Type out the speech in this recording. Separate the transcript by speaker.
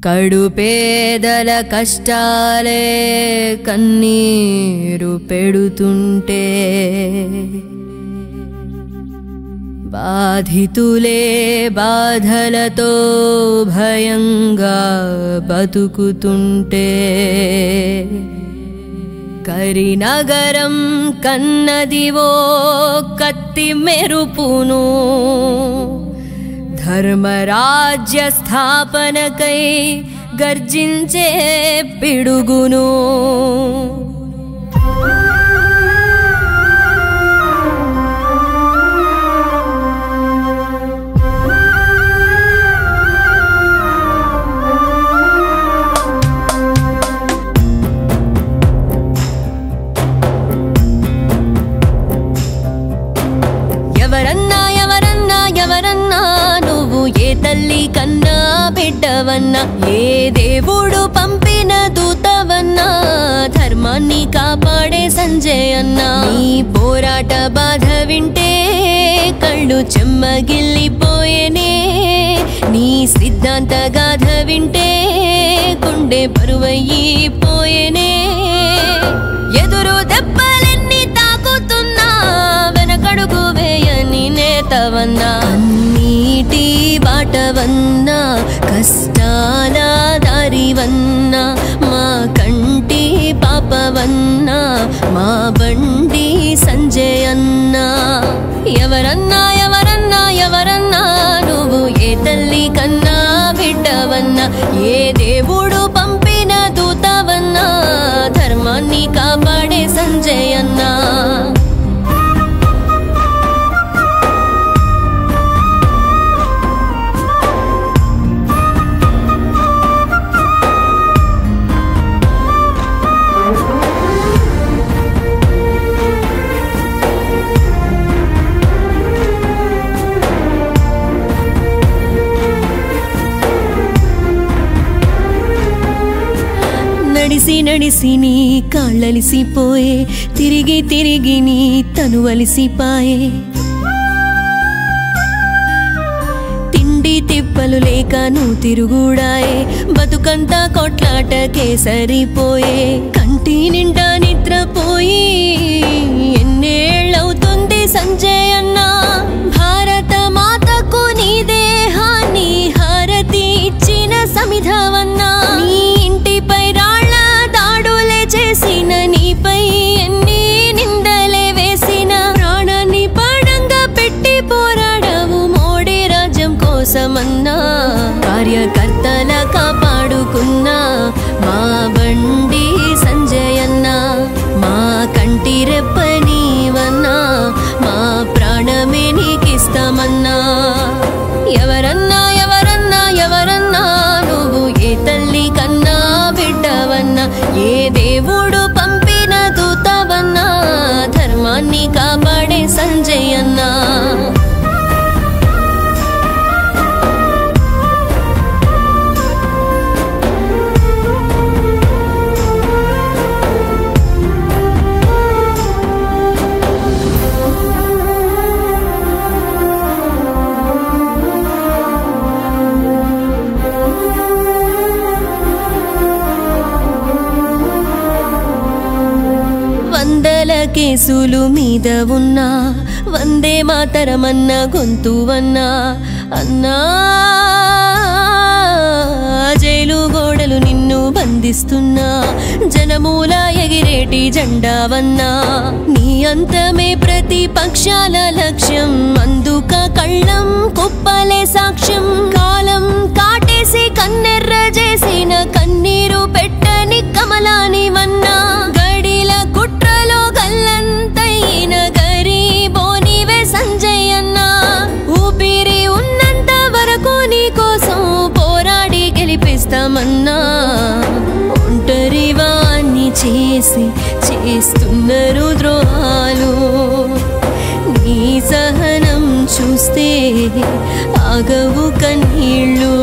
Speaker 1: కడుపేదల కష్టాలే కన్నీరు పెడుతుంటే బాధితులే బాధలతో భయంగా బతుకుతుంటే కరినగరం కన్నదివో కత్తి మెరుపును ధర్మరాజ్య స్థాపనకై గర్జించే పిడుగును తల్లి కన్నా బిడ్డవన్నా ఏ దేవుడు పంపిన దూతవన్నా ధర్మాన్ని కాపాడే సంజయ్ అన్నా నీ పోరాట బాధ వింటే కళ్ళు చెమ్మగిల్లిపోయేనే నీ సిద్ధాంత గాథ వింటే గుండె బరువయ్యిపోయేనే ఎదురు దెబ్బలెన్ని తాకుతున్నా వెనకడుగు వేయని నేతవన్నా నీటి బాటవన్నా కష్టాల దారివన్నా మా కంటి పాపవన్నా మా బండి సంజయ్ అన్నా ఎవరన్నా ఎవరన్నా ఎవరన్నా నువ్వు ఏ తల్లి కన్నా బిడ్డవన్నా ఏ దేవుడు పంపిన దూతవన్నా ధర్మాన్ని కాపాడే సంజయ్ అన్నా నడిసి నడిసి నీ కాళ్ళలిసిపోయే తిరిగి తిరిగి నీ తనువలిసిపాయే తిండి తిప్పలు లేక నువ్వు తిరుగుడాయే బతుకంతా కొట్లాటకే సరిపోయే కంటి నిండా నిద్రపోయి ఎన్నేళ్ళవుతుంది సంజయ్ అన్నా భారత మాతకు నీ దేహాన్ని హారతి ఇచ్చిన సమిధవన్నా నీ ఇంటిపై చేసిన నీపై ఎన్ని నిందలే వేసిన ప్రాణాన్ని పాడంగా పెట్టి పోరాడవు మోడీ రాజ్యం కోసమన్నా కార్యకర్తల కాపాడుకున్నా మా బండి సంజయ్ అన్నా మా కంటి రెప్పనివన్నా మా ప్రాణమే నీకిస్తామన్నా ఎవరన్నా ఎవరన్నా ఎవరన్నా నువ్వు ఏ తల్లి కన్నా బిడ్డవన్నా ఏ దేవుడు పంపిన దూతవన్నా ధర్మాన్ని కాపాడే సంజయ్ అన్నా వందల కేసులు మీద ఉన్నా వందే మాతరమన్న గొంతువన్నా అన్నా జైలు గోడలు నిన్ను బంధిస్తున్నా జనమూల ఎగిరేటి జెండావన్నా నీ అంతమే ప్రతిపక్షాల లక్ష్యం అందుక కళ్ళం కుప్పలే సాక్ష్యం కాలం కాటేసి కన్నెర్ర చేసిన కన్నీరు పెట్టని కమలానివన్నా గడిల కుట్రలో గల్లంతైన గరీబోనివే సంజయ్ అన్నా ఊపిరి ఉన్నంత వరకు నీ కోసం పోరాడి గెలిపిస్తామన్నా ఒంటరివాణ్ణి చేసి చేస్తున్నారు ద్రోహాలు నీ సహనం చూస్తే ఆగవు కన్నీళ్ళు